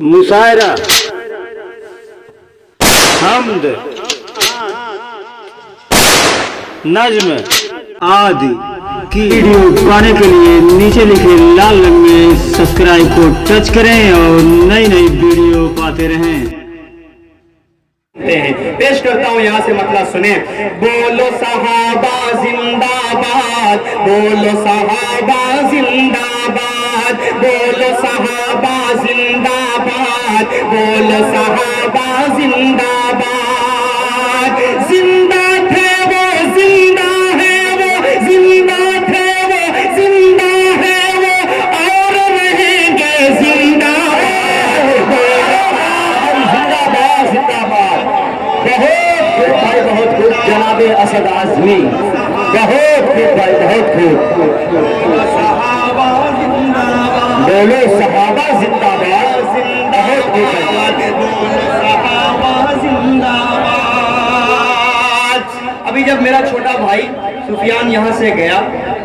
मुशायरा, हम्द, नज्म आदि की वीडियो पाने के लिए नीचे लिखे लाल रंग में सब्सक्राइब को टच करें और नई नई वीडियो पाते रहें। पेश करता हूँ यहाँ से मतलब सुने। बोलो सहाबा जिंदाबाद, बोलो सहाबा जिंदाबाद, बोलो सहाबा जिंदाबाद, बोलो सहाबा जिंदाबाद। जिंदा थे वो, जिंदा है वो, जिंदा थे वो, जिंदा है वो, और रहेंगे जिंदा। जिंदाबाद जिंदाबाद। बहुत खूब भाई, बहुत खूब जनाबे असद आजमी, बहुत खूब भाई, बहुत खूब। बोलो सहाबा जिंदाबाद, बहुत खूब भाई। बोलो सहाबा जिंदाबाद। अभी जब मेरा छोटा भाई सुफियान यहाँ से गया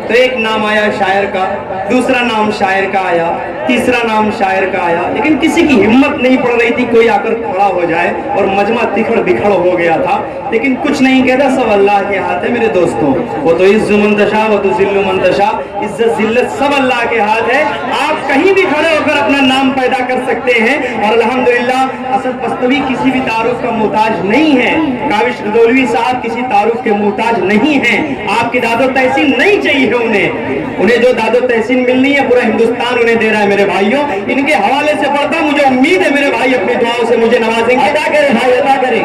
तो एक नाम आया शायर का, दूसरा नाम शायर का आया, तीसरा नाम शायर का आया, लेकिन किसी की हिम्मत नहीं पड़ रही थी कोई आकर खड़ा हो जाए, और मजमा तिखड़ बिखड़ हो गया था। लेकिन कुछ नहीं कहता, सब अल्लाह के हाथ है मेरे दोस्तों। वो तो इज्जु मंतशा, वो तो जिल्लु मंतशा, इज्जत जिल्लत सब अल्लाह के हाथ है। आप कहीं भी खड़े होकर अपना नाम पैदा कर सकते हैं, और अल्हम्दुलिल्लाह असद बस्तवी किसी भी तारुफ का मोहताज नहीं है, काविश गदौलवी साहब किसी तारुफ के मोहताज नहीं है। आपकी दादो तहसीन नहीं चाहिए उन्हें जो दादो तहसीन मिलनी है पूरा हिंदुस्तान उन्हें दे रहा है। मेरे भाइयों, इनके हवाले से पढ़ता, मुझे उम्मीद है मेरे भाई अपनी दुआओं से मुझे नवाजेंगे। अदा करें भाई, अदा करें,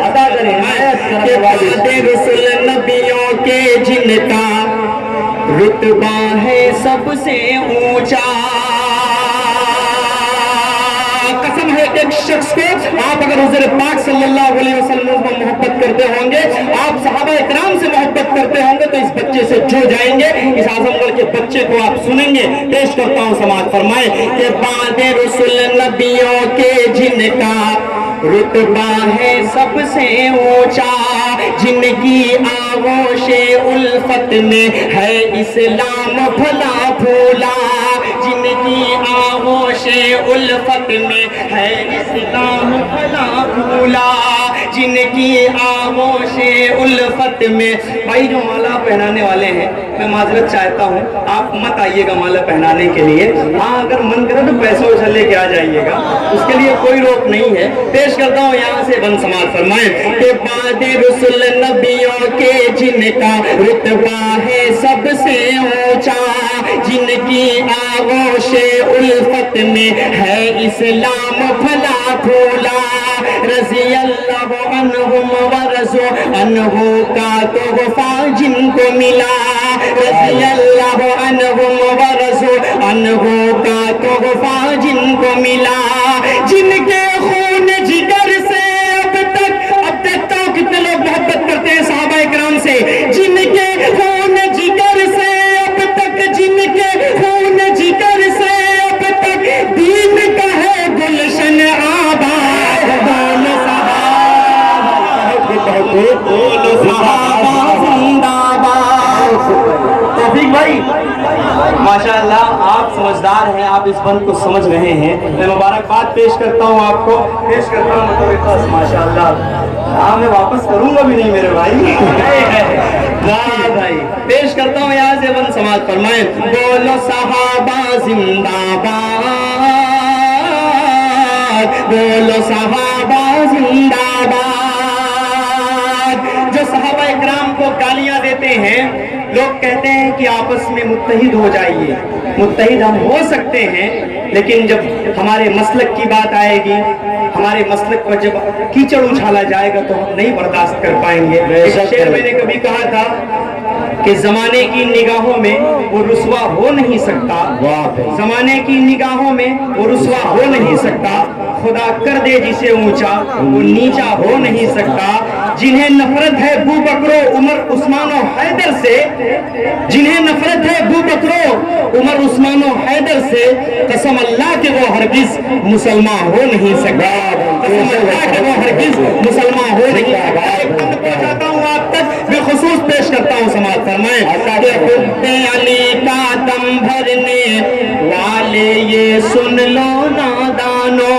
अदा करें। रसूल नबियों के जिनका रुतबा है सबसे ऊंचा। कसम है एक शख्स को, आप अगर हुज़ूर पाक सल्लल्लाहु अलैहि वसल्लम को मोहब्बत करते होंगे, आप सहाबा इकराम से मोहब्बत करते होंगे, तो इस बच्चे से जुड़ जाएंगे। इस आजमगढ़ के बच्चे को आप सुनेंगे। पेश करता हूँ, समाज फरमाए कि बादे रसूल नबियों के जिनका रुतबा है सबसे ऊंचा, जिनकी आगोशे उल्फत में है इस्लाम फला फूला, जिनकी आगोशे उल्फत में है इस्लाम फला फूला, जिनकी आगोशे उल्फत में। भाई जो माला पहनाने वाले हैं, मैं माजरत चाहता हूँ, आप मत आइएगा माला पहनाने के लिए। हाँ, अगर मन करे तो पैसे वैसे लेके आ जाइएगा, उसके लिए कोई रोक नहीं है। पेश करता हूँ यहाँ से बन समाज फरमाए कि बादे रसूल नबियों के जिनका रुतबा है सबसे ऊंचा, जिनकी आगोशे उल्फत में है इस्लाम फला फूला, रज़ी अल्लाहु अन्हुम व रज़ू अन्हु का तोहफा जिनको मिला, रज़ी अल्लाहु अन्हुम व रज़ू अन्हु का तोहफा जिनको मिला, जिनके खून जिगर से अब देखता हूँ कितने लोग मोहब्बत करते हैं सहाबा इकराम से, जिनके खून जिगर से अब तक, जिनके खून जिगर से अब तक दीन का है गुलशन आबाद। बोलो सहाबा जिंदाबाद। तौफीक भाई माशाअल्लाह, आप समझदार हैं, आप इस बंद को समझ रहे हैं। मैं मुबारकबाद पेश करता हूँ आपको, पेश करता हूँ मतलब माशाअल्लाह। हाँ, मैं वापस करूंगा भी नहीं मेरे भाई। वाह भाई, पेश करता हूँ यहाँ से बंद समाज फरमाए। बोलो सहाबा जिंदाबाद, बोलो सहाबा जिंदाबाद। जो सहाबा इकराम को गालियां देते हैं, लोग कहते हैं कि आपस में मुत्तहिद हो जाइए। मुत्तहिद हम हो सकते हैं, लेकिन जब हमारे मसलक की बात आएगी, हमारे मसलक पर जब कीचड़ उछाला जाएगा तो हम नहीं बर्दाश्त कर पाएंगे। एक शेर मैंने कभी कहा था कि जमाने की निगाहों में वो रुसवा हो नहीं सकता, जमाने की निगाहों में वो रुसवा हो नहीं सकता, खुदा कर दे जिसे ऊंचा वो नीचा हो नहीं सकता। जिन्हें नफरत है अबू बकरो उमर उस्मान और हैदर से, जिन्हें नफरत है अबू बकरो उमर उस्मान और हैदर से, कसम अल्लाह के वो हरगिज मुसलमान हो नहीं सकता, कसम अल्लाह के वो हरगिज मुसलमान हो नहीं सकता। पहुंचाता हूँ आप तक, बिलखुसूस पेश करता हूँ समाज फरमाए कि अली का दम भरने वाले ये सुन लो नादान, जानो,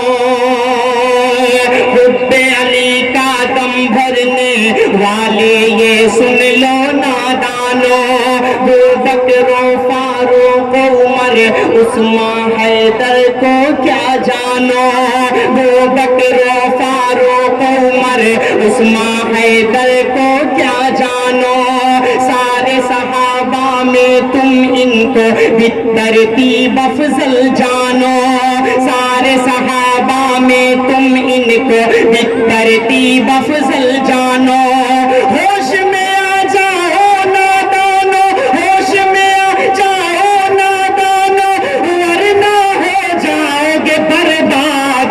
हुब्बे अली का दम भरने वाले ये सुन लो नादानो, वो बकरो फारूक उमर उस्मान हैदर को क्या जानो, वो बकरो फारूक उमर उस्मान हैदर को क्या जानो, सारे सहाबा में तुम इनको बितरतीब अफजल जानो, सारे सहाबा में तुम इनको बितरतीब अफजल जानो, होश में आ जाओ नादानो, होश में आ जाओ नादानो, वरना हो जाओगे बर्बाद।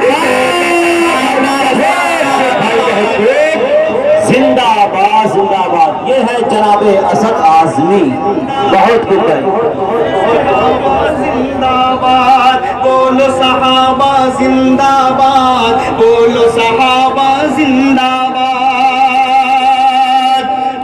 जिंदाबाद जिंदाबाद। ये है जनाबे असद आजमी, बहुत खूब है। जिंदाबाद बोलो सहाबा जिंदाबाद, बोलो सहाबा जिंदाबाद।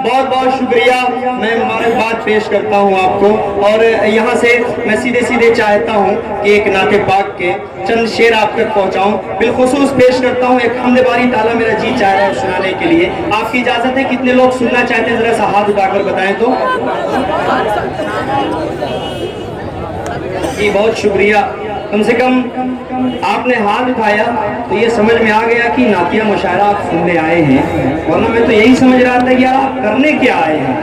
बहुत बहुत शुक्रिया, मैं मुबारकबाद पेश करता हूँ आपको। और यहाँ से मैं सीधे सीधे चाहता हूँ कि एक नाते पाक के चंद शेर आप तक पहुँचाऊँ। बिलखुसूस पेश करता हूँ एक हमद बारी ताला मेरा जी चाह रहा है सुनाने के लिए। आपकी इजाज़त है? कितने लोग सुनना चाहते हैं ज़रा सा हाथ उठाकर बताएं तो। जी बहुत शुक्रिया। कम से कम आपने हाथ उठाया तो ये समझ में आ गया कि नातिया मुशायरा आप सुनने आए हैं, वरना मैं तो यही समझ रहा था कि यार आप करने क्या आए हैं।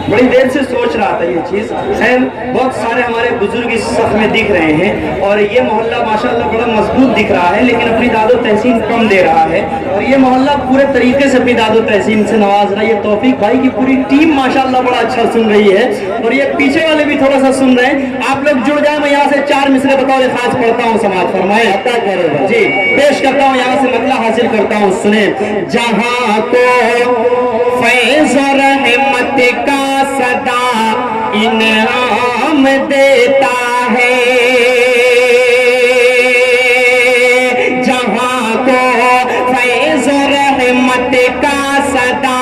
बड़ी देर से सोच रहा था ये चीज़। खैर बहुत सारे हमारे बुजुर्ग इस सफ में दिख रहे हैं और ये मोहल्ला माशाल्लाह बड़ा मजबूत दिख रहा है, लेकिन अपनी दादो तहसीन कम दे रहा है। और ये मोहल्ला पूरे तरीके से अपनी दादो तहसीन से नवाज रहा है। ये तौफीक भाई की पूरी टीम माशाल्लाह बड़ा अच्छा सुन रही है और ये पीछे वाले भी थोड़ा सा सुन रहे हैं। आप लोग जुड़ जाए। मैं यहाँ से 4 मिसरे बतौर खास पढ़ता हूँ, समाज फरमाए जी पेश करता हूँ, यहाँ से मतलब हासिल करता हूँ। सुने, जहाँ को फैज़ और रहमत का सदा इनाम देता है, जहाँ को फैज़ और रहमत का सदा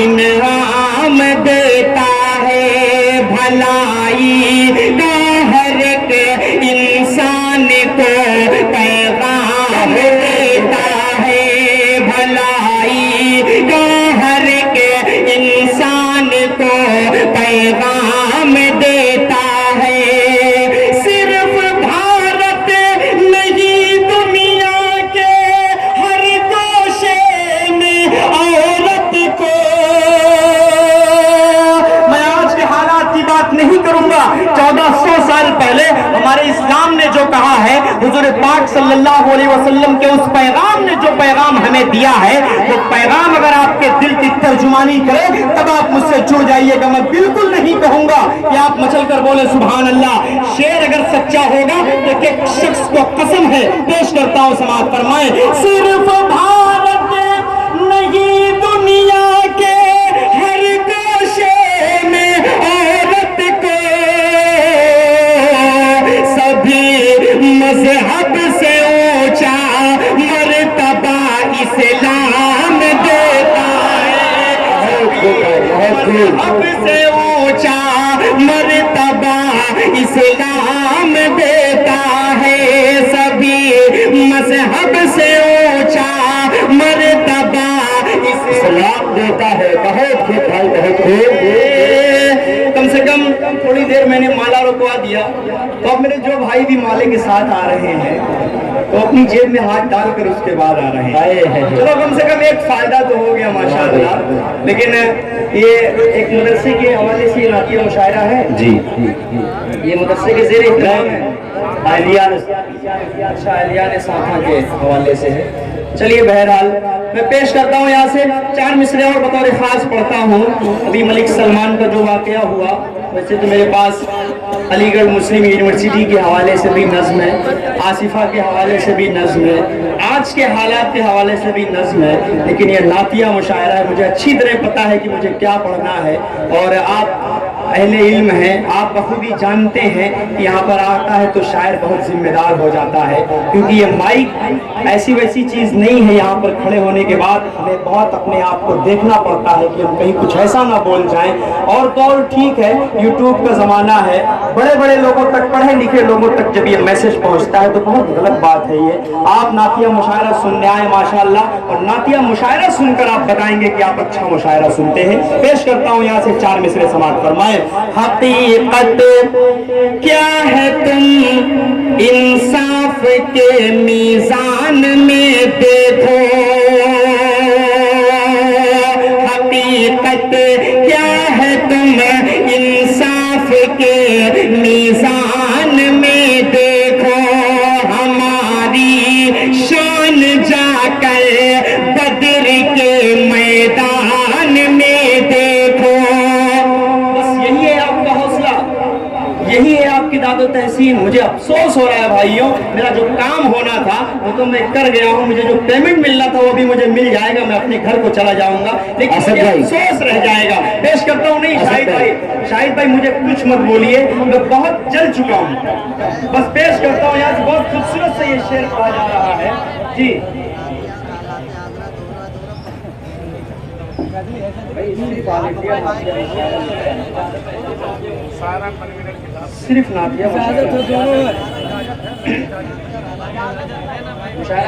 इनाम देता है, भलाई का हर एक इंसान को पैगाम देता है, भलाई का हर एक इंसान को पैगाम देता है। सिर्फ भारत नहीं दुनिया के हर कोशे में औरत को, मैं आज के हालात की बात नहीं करूंगा। 1400 साल पहले हमारे इस्लाम ने जो कहा है, हुजूर पाक सल्लल्लाहु अलैहि वसल्लम के उस पैगाम ने जो पैगाम हमें दिया है, वो पैगाम अगर आपके दिल की तर्जुमानी करे तब आप मुझसे जुड़ जाइएगा। मैं बिल्कुल नहीं कहूंगा कि आप मचल कर बोले सुभान अल्लाह। शेर अगर सच्चा होगा तो एक शख्स को कसम है पेश करता हूं, समाज फरमाए। सिर्फ भारत नहीं दुनिया के हर कोशे में औरत को, सभी मजहब से ऊंचा मर्तबा इस्लाम देता है, मजहब से ऊंचा मर्तबा इस्लाम देता है, सभी मजहब से ऊंचा मर्तबा इस्लाम देता है। बहुत खूब भाई, बहुत खूब। कम से कम थोड़ी देर मैंने माला रुकवा दिया, तो अब मेरे जो भाई भी माले के साथ आ रहे हैं तो अपनी जेब में हाथ डालकर उसके बाद आ रहे हैं। चलो कम से कम एक फायदा तो हो गया माशाअल्लाह। लेकिन ये एक मदरसे के हवाले से नातिया मुशायरा है जी, ये मदरसे के ज़ेर इख्तियार है, अच्छा अलियान साथा के हवाले से है। चलिए बहरहाल मैं पेश करता हूँ यहाँ से 4 मिसरे और बतौर खास पढ़ता हूँ। अभी मलिक सलमान का जो वाक़या हुआ, वैसे तो मेरे पास अलीगढ़ मुस्लिम यूनिवर्सिटी के हवाले से भी नज़्म है, आसिफा के हवाले से भी नज़्म है, आज के हालात के हवाले से भी नज़्म है, लेकिन ये नातिया मुशायरा है। मुझे अच्छी तरह पता है कि मुझे क्या पढ़ना है और आप اہل علم ہیں، آپ بخوبی جانتے ہیں کہ یہاں پر آتا ہے تو شاعر بہت ذمہ دار ہو جاتا ہے، کیونکہ یہ مائک ایسی ویسی چیز نہیں ہے۔ یہاں پر کھڑے ہونے کے بعد ہمیں بہت اپنے آپ کو دیکھنا پڑتا ہے کہ ہم کہیں کچھ ایسا نہ بول جائیں۔ اور تو اور ٹھیک ہے، یوٹیوب کا زمانہ ہے، بڑے بڑے لوگوں تک، پڑھے لکھے لوگوں تک جب یہ میسج پہنچتا ہے تو بہت غلط بات ہے یہ۔ آپ نعتیہ مشاعرہ سننے آئے ماشاءاللہ، اور نعتیہ مشاعرہ سن کر آپ بتائیں گے کہ آپ اچھا مشاعرہ سنتے ہیں۔ پیش کرتا ہوں یہاں سے 4 مصرے سماعت فرمائیں۔ حقیقت کیا ہے تم انصاف کے میزان میں دیکھو، حقیقت کیا ہے تم انصاف کے میزان میں دیکھو، ہماری شان جا کر بدر کے میدان میں دیکھو۔ بس یہی ہے آپ کا حوصلہ، یہی ہے آپ کی داد و تحسین۔ مجھے افسوس ہو رہا ہے بھائیوں، میرا جو کام ہونا تھا وہ تو میں کر گیا ہوں، مجھے جو پیمنٹ ملنا تھا وہ بھی مجھے مل جائے گا، میں اپنے گھر کو چلا جاؤں گا، لیکن مجھے افسوس رہ جائے گا۔ پیش کرتا ہوں، نہیں شاہد بھائی مجھے کچھ مت بولیے، میں بہت جل چکا ہوں، بس پیش کرتا ہوں یہاں سے۔ بہت خوبصورت سے یہ شعر پڑھا جا رہا ہے جی۔ صرف نعتیہ مشاعرہ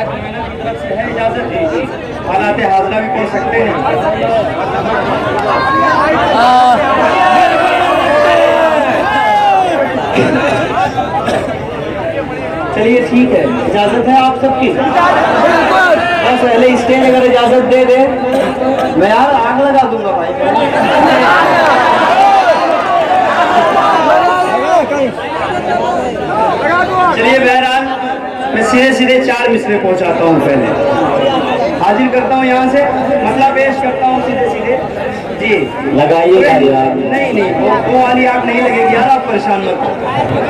کنوینر کی طرف سے ہے اجازت دی، حالات حاضرہ بھی پڑھ سکتے ہیں۔ چلیے ٹھیک ہے، اجازت ہے آپ سب کی؟ بس پہلے اسٹیج اگر اجازت دے دے، میں یار آگ لگا دوں گا بھائی۔ چلیے بہرحال میں سیدھے 4 مصرے پہنچاتا ہوں، پہلے حاضر کرتا ہوں یہاں سے، مسئلہ پیش کرتا ہوں سیدھے جی۔ لگائیے گا یار، نہیں وہ والی آگ نہیں لگے گی یار، آپ پریشان مت ہو۔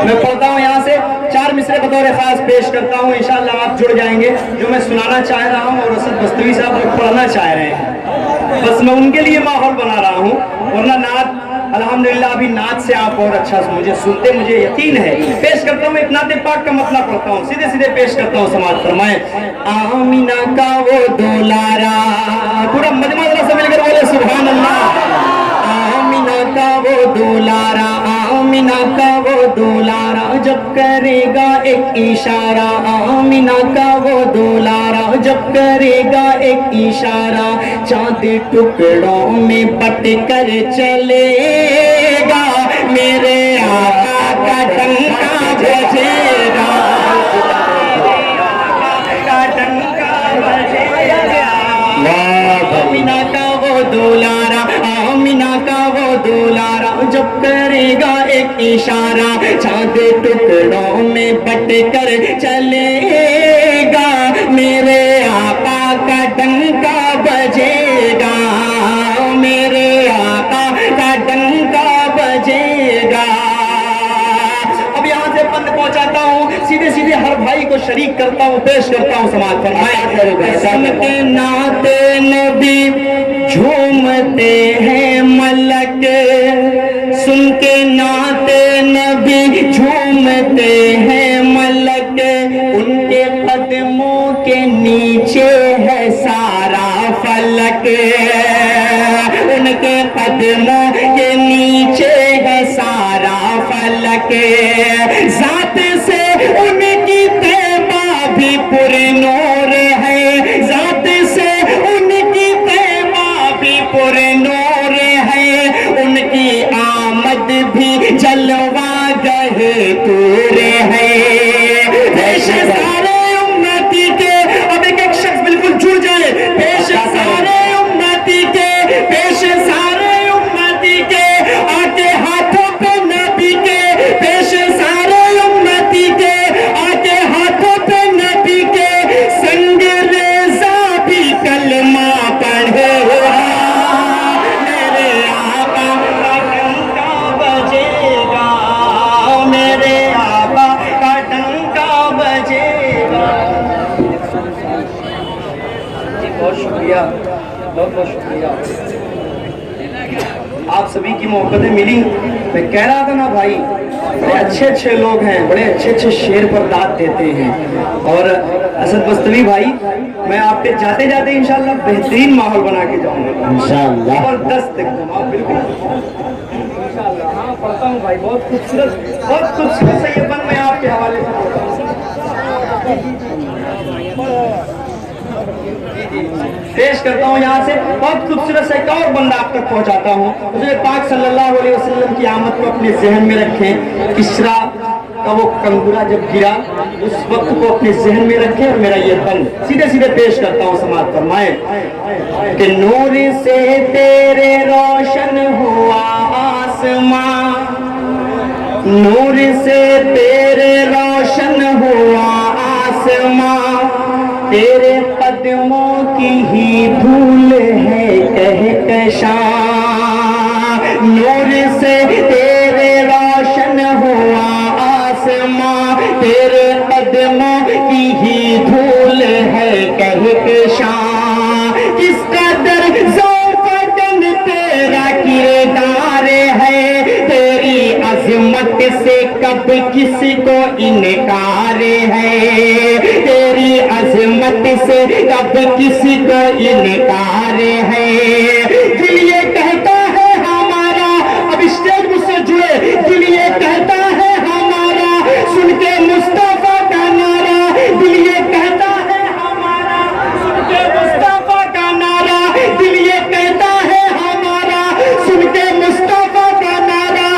میں پڑھتا ہوں یہاں سے 4 مصرے بطور خاص پیش کرتا ہوں، انشاءاللہ آپ جڑ جائیں گے۔ جو میں سنانا چاہ رہا ہوں اور اسد بستوی صاحب جو پڑھنا چاہ رہے ہیں، بس میں ان کے لیے ماحول بنا رہا ہوں، ورنہ نعت الحمدللہ ابھی نعت سے آپ اور اچھا مجھے سنتے، مجھے یقین ہے۔ پیش کرتا ہوں ایک نعت پاک کا مطلع پڑھتا ہوں، سیدھے پیش کرتا ہوں، سماعت فرمائیں۔ آمینہ کا وہ دولارا، پورا مجمع ذرا سے مل کر بولے سبحان اللہ۔ آمینہ کا وہ دولارا، آمینہ کا وہ دولارا، جب کرے گا ایک اشارہ، آمینہ کا وہ دولارا، جب کرے گا ایک اشارہ، چاند ٹکڑوں میں بٹ کر چلے گا، میرے آقا کا ڈنکا بجے گا، کا ڈنکا بجے گا۔ آمینہ کا وہ دولارا، آمینہ کا وہ دولارا، جب کرے گا ایک اشارہ، چاند ٹکڑوں میں بٹ کر چلے گا، میرے آقا کا ڈنکا بجے گا، میرے آقا کا ڈنکا بجے گا۔ اب یہاں سے بند پہنچاتا ہوں، سیدھے ہر بھائی کو شریک کرتا ہوں، پیش کرتا ہوں، سماعت فرمائیں۔ سن کے نعت نبی جھومتے ہیں ملک، سن کے نعت نبی جھومتے ہیں ملک، ان کے قدموں کے نیچے ہے سارا فلک، ان کے قدموں کے نیچے ہے سارا فلک، ذات سے ان کی طیبہ بھی پر نور ہے، ذات سے ان کی طیبہ بھی پر نور ہے، ان کی آمد بھی جلوہ گہ طور ہے، پیش سارے امتی کے، اب ایک شخص بالکل جڑ جائے، پیش سارے امتی کے، پیش سارے امتی کے، آتے ہاتھوں پہ نبی کے، پیش سارے امتی کے، آتے ہاتھوں پہ نبی کے، سنگ ریزہ بھی کلمہ پڑھے گا، میرے آقا کا ڈنکا بجے گا، میرے آقا کا ڈنکا بجے گا۔ بہت شکریہ، بہت شکریہ، آپ سبھی کی محبتیں ملی मैं कह रहा था ना भाई, बड़े अच्छे अच्छे लोग हैं, बड़े अच्छे अच्छे शेर पर दाद देते हैं। और असद बस्तवी भाई, मैं आपके जाते जाते इंशाल्लाह बेहतरीन माहौल बना के जाऊंगा इंशाल्लाह। जबरदस्त एकदम, आप बिल्कुल इंशाल्लाह। हाँ पढ़ता हूँ भाई, बहुत खूबसूरत से ये बन मैं आपके हवाले से पढ़ता हूँ। पेश करता हूँ यहाँ से बहुत खूबसूरत से एक और बंदा आप तक पहुँचाता हूँ। हुज़ूर पाक सल्लल्लाहु अलैहि वसल्लम की आमद को अपने ज़हन में रखें। किस्रा का वो कंगुरा जब गिरा उस वक्त को अपने ज़हन में रखें। और मेरा ये बंद सीधे सीधे पेश करता हूँ, समाअत फरमाएं कि नूर से तेरे रोशन हुआ आसमां, नूर से तेरे रोशन हुआ आसमां, तेरे कदमों की ही धूल है कहकशां, नूर से तेरे रोशन हुआ आसमां, तेरे कदमों की ही धूल है कहकशां, किस कदर ज़ौफ़तन तेरा किरदार है, तेरी अज़मत से कब किसी को इनकार है, तेरी अज़मत से कब किसी को इनकार है। दिल ये कहता है हमारा, अब स्टेज मुझसे जुड़े, दिल ये कहता है हमारा, सुन के मुस्तफा का नारा, दिल ये कहता है हमारा, सुन के मुस्तफा का नारा, दिल ये कहता है हमारा, सुन के मुस्तफा का नारा,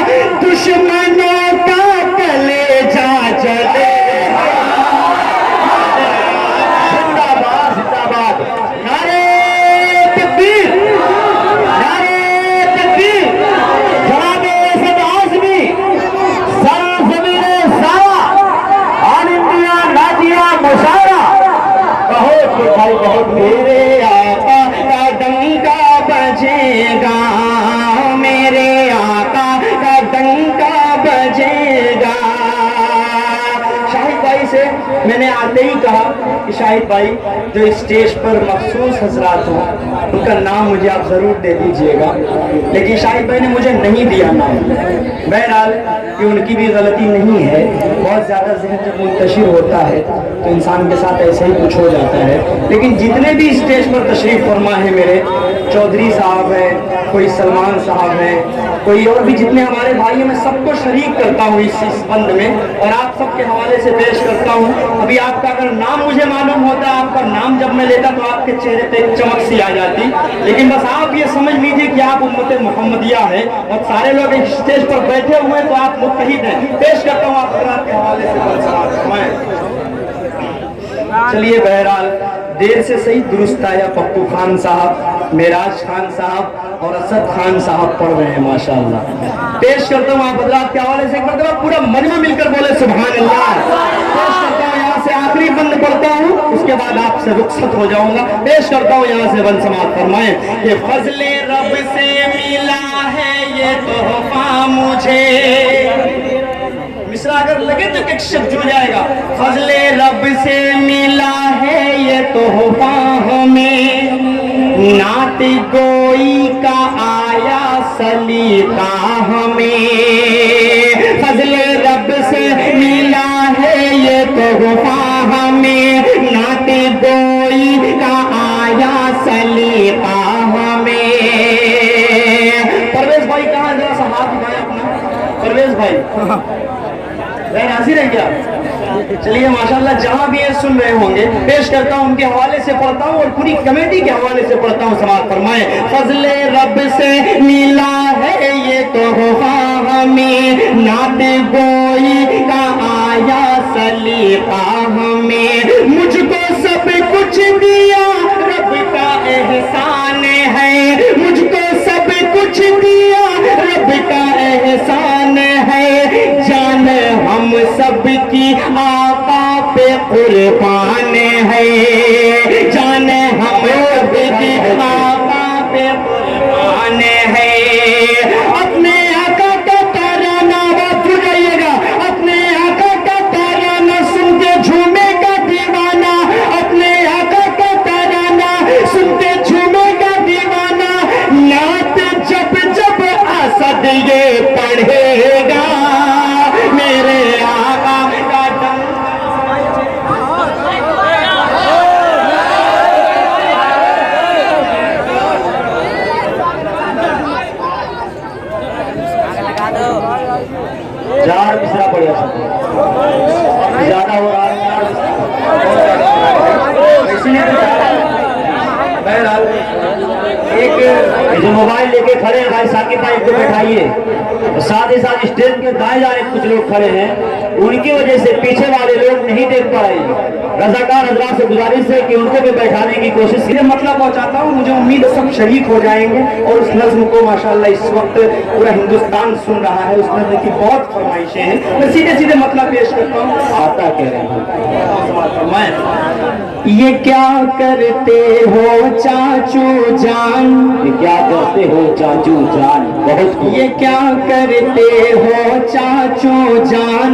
दुश्मनों का कलेजा जले। जिंदाबाद जिंदाबाद, नारे तकबीर, नारे तकबीर, जनाबे असद आज़मी, सारा ज़मीने सारा, ऑल इंडिया नाजिया मुशारा, बहुत भाई बहुत। मेरे आका का डंका बजेगा, मेरे आका का डंका बजेगा। शाहिद भाई से मैंने आते ही कहा कि शाहिद भाई जो स्टेज पर मखसूस हजरात हों उनका नाम मुझे आप ज़रूर दे दीजिएगा, लेकिन शाहिद भाई ने मुझे नहीं दिया नाम। बहरहाल कि उनकी भी गलती नहीं है, बहुत ज़्यादा जहन जब मुंतशिर होता है तो इंसान के साथ ऐसे ही कुछ हो जाता है। लेकिन जितने भी स्टेज पर तशरीफ़ फरमा है, मेरे चौधरी साहब हैं, कोई सलमान साहब हैं, कोई और भी जितने हमारे भाई हैं, मैं सबको शरीक करता हूँ इस बंद में और आप सबके हवाले से पेश करता हूँ। अभी आपका अगर नाम मुझे मालूम होता, आपका नाम जब मैं लेता तो आपके चेहरे पे एक चमक सी आ जाती, लेकिन बस आप ये समझ लीजिए कि आप उम्मत मुहम्मदिया है और सारे लोग एक स्टेज पर बैठे हुए हैं तो आप मुत्तहिद हैं। पेश करता हूँ आपके हवाले से। चलिए बहरहाल देर से सही दुरुस्त आया पप्पू खान साहब, मेराज खान साहब और असद खान साहब पढ़ रहे हैं माशाअल्लाह। पेश करता हूँ आप हज़रात के हवाले से, एक मरतबा पूरा मजमा मिलकर बोले सुभान अल्लाह। पेश करता हूँ यहाँ से आखिरी बंद पढ़ता हूँ, उसके बाद आपसे रुखसत हो जाऊंगा। पेश करता हूँ यहाँ से बंद समाप्त फरमाएं कि फजले रब से मिला है ये तोहफा मुझे, मिसरा अगर लगे तो एक शब्द जुड़ जाएगा। फजले रब से मिला है ये तोहफा हमें, नात गोई का आया सलीका हमें, फजले रब से मिला है ये तोहफा हमें, नात गोई का आया सलीका हमें। परवेज भाई कहाँ है, जरा सा हाथ उठाए अपना। परवेज भाई हाजिर है क्या? चलिए माशाल्लाह जहां भी ये सुन रहे होंगे पेश करता हूं, उनके हवाले से पढ़ता हूं और पूरी कमेटी के हवाले से पढ़ता हूं। समाअत फरमाएं। फजले रब से मिला है ये तोहफा हमें, नात गोई का आया सलीका हमें, मुझको सब कुछ दिया रब का एहसान है, मुझको सब कुछ दिया रब का एहसान है, जान हम सब की आका पे कुर्बान है, जान हम सब की आका पे कुर्बान है। अपने आका का तराना बात जाइएगा, अपने आका का तराना सुन के झूमेगा दीवाना, अपने आका का तराना सुन के झूमेगा दीवाना, नात जब जब असद ये पढ़े ज्यादा हो रहा है। बहरहाल एक जो मोबाइल लेके खड़े हैं भाई साकिब भाई को बैठाइए, साथ ही साथ स्टेज के दाएं जाने कुछ लोग खड़े हैं, उनकी वजह से पीछे वाले लोग नहीं देख पा रहे हैं। रजाकार हजरात से गुजारिश है कि उनको भी बैठाने की कोशिश ये मतलब पहुंचाता हूँ, मुझे उम्मीद है सब शरीक हो जाएंगे। और उस नज्म को माशाल्लाह इस वक्त पूरा हिंदुस्तान सुन रहा है, उस नज्म की बहुत फरमाइशें हैं। मैं सीधे सीधे मतलब पेश करता हूँ। आता कह रहे हैं। ये क्या करते हो चाचू जान, ये क्या करते हो चाचू जान, बहुत ये क्या करते हो चाचू जान,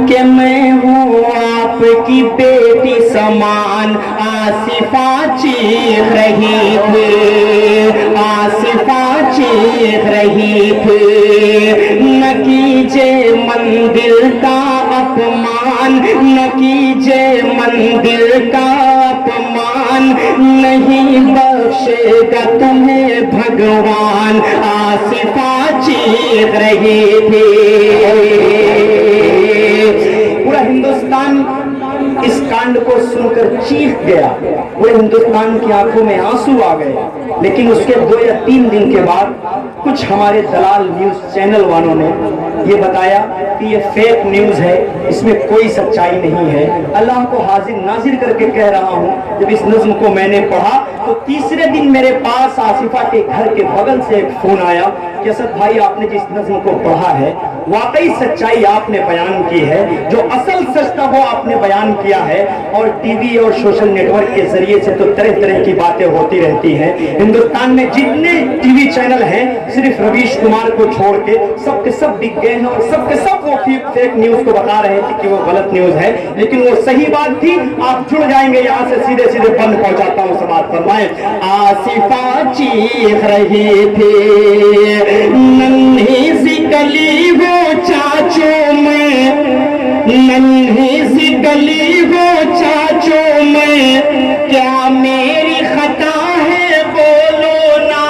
कि मैं हूँ आपकी बेटी समान। आसिफा चीख रही थी, आसिफा चीख रही थी, न कीजिए मंदिर का अपमान, न कीजिए मंदिर का अपमान, नहीं बख्शेगा तुम्हें भगवान। आसिफा चीख रही थी। पूरा हिंदुस्तान इस कांड को सुनकर चीख गया, पूरे हिंदुस्तान की आंखों में आंसू आ गए। लेकिन उसके 2 या 3 दिन के बाद कुछ हमारे दलाल न्यूज चैनल वालों ने ये बताया कि ये फेक न्यूज है, इसमें कोई सच्चाई नहीं है। अल्लाह को हाजिर नाजिर करके कह रहा हूँ, जब इस नज्म को मैंने पढ़ा तो तीसरे दिन मेरे पास आसिफा के घर के बगल से एक फोन आया कि असद भाई आपने जिस नज्म को पढ़ा है वाकई सच्चाई आपने बयान की है, जो असल सच था वो आपने बयान किया है। और टीवी और सोशल नेटवर्क के जरिए से तो तरह तरह की बातें होती रहती हैं। हिंदुस्तान में जितने टीवी चैनल हैं सिर्फ रवीश कुमार को छोड़ के सबके सब बिक गए हैं और सबके सब वो फेक न्यूज को बता रहे थे कि वो गलत न्यूज है, लेकिन वो सही बात थी। आप जुड़ जाएंगे यहाँ से सीधे सीधे बंद पहुंचाता हूँ समाज फरमाए। आसिफा चीख रही थी, नन्ही सी गली वो चाचू में, नन्ही सी गली वो चाचू में, क्या मेरी खता है बोलो ना।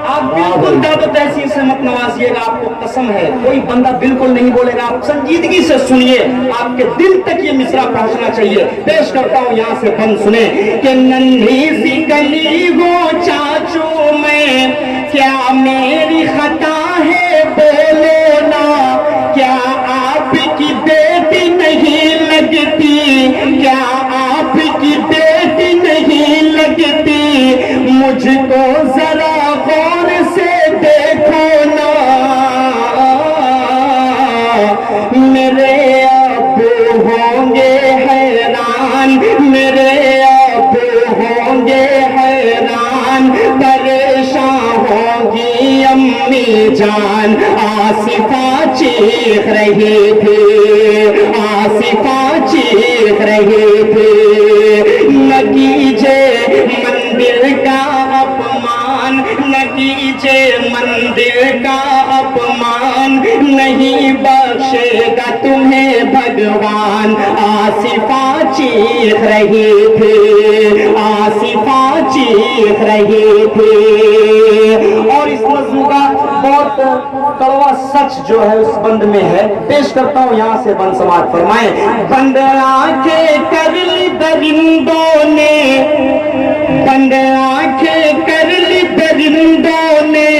आप बिल्कुल दर्द तहसील से मत नवाजिएगा, आपको कसम है कोई बंदा बिल्कुल नहीं बोलेगा। आप संजीदगी से सुनिए, आपके दिल तक ये मिसरा पहुंचना चाहिए। पेश करता हूँ यहाँ से बंद सुने कि नन्ही सी गली वो चाचू में, क्या मेरी खता है बोलो ना, क्या आपकी बेटी नहीं लगती, क्या आपकी बेटी नहीं लगती, मुझको जरा गौर से देखो ना। मेरे अबू होंगे हैरान, मेरे अबू होंगे हैरान, परेशान होंगी अम्मी जान। आसिफा चीख रही थी, आसिफा चीख रही थी, न कीजिए मंदिर का अपमान, न कीजिए मंदिर का अपमान, नहीं बख्शेगा तुम्हें भगवान। आसिफा चीख रही थी, आसिफा चीख रही थी। और इस नज़्म का बहुत कड़वा सच जो है उस बंद में है, पेश करता हूँ यहाँ से बंद समाज फरमाए। बंद आंखें कर ली दरिंदों ने, बंद आंखें कर ली दरिंदों ने,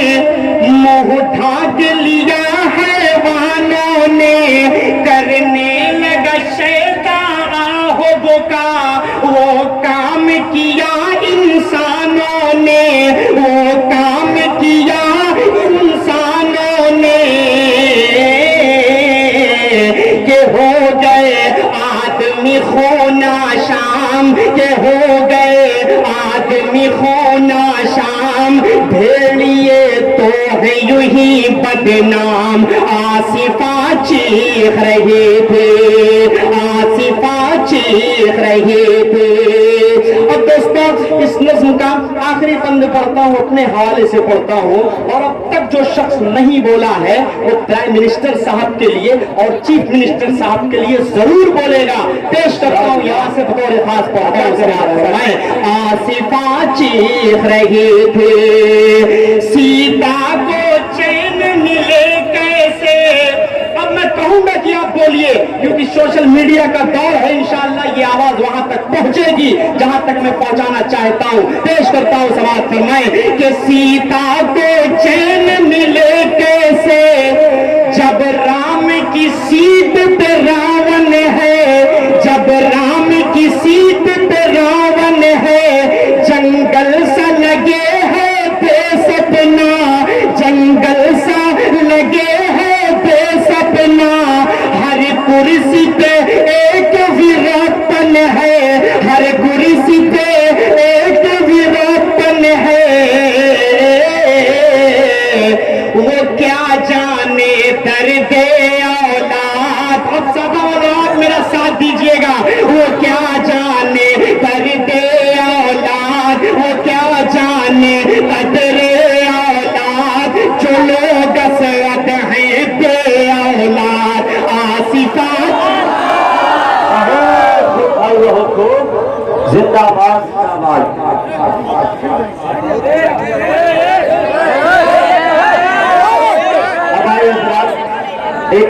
मुँह ढांक लिया हैवानों ने, करने लगा शैतान आहों का वो काम किया इंसानों ने, वो काम किया इंसानों ने, के हो गए आदमी खोना शाम, के हो गए आदमी खोना शाम, भेड़िए तो है यूं ही बदनाम। आसिफा चीख रही थी, आसिफा चीख रही थी। अब दोस्तों इस नज़्म का आखिरी बंद पढ़ता हूँ, अपने हवाले से पढ़ता हूँ। और अब तक जो शख्स नहीं बोला है वो प्राइम मिनिस्टर साहब के लिए और चीफ मिनिस्टर साहब के लिए जरूर बोलेगा। पेश करता हूँ यहाँ से बतौर खास पढ़ता हूँ। आसिफा चीख रही थी, सीता को चैन मिले कैसे। अब मैं कहूंगा कि आप बोलिए, क्योंकि सोशल मीडिया का दौर है, इंशाअल्लाह ये आवाज वहां तक पहुंचेगी जहां तक मैं पहुंचाना चाहता हूं। पेश करता हूं समाज फरमाए कि सीता को चैन मिले कैसे जब राम की सीट पे रावण है, जब राम की सीट पे रावण है, जंगल सा लगे है बेसपना, जंगल सा लगे है बेसपना, हर कुर्सी पे एक वीरपन है, हर कुर्सी पे एक वीरपन है, वो क्या जाने दर्द औलाद। अब सब औलाद मेरा साथ दीजिएगा, वो क्या जाने दर्द औलाद, वो क्या जाने कदर औलाद, जो लोग असद हैं बे औलाद आसिफा। जिंदाबाद जिंदाबाद।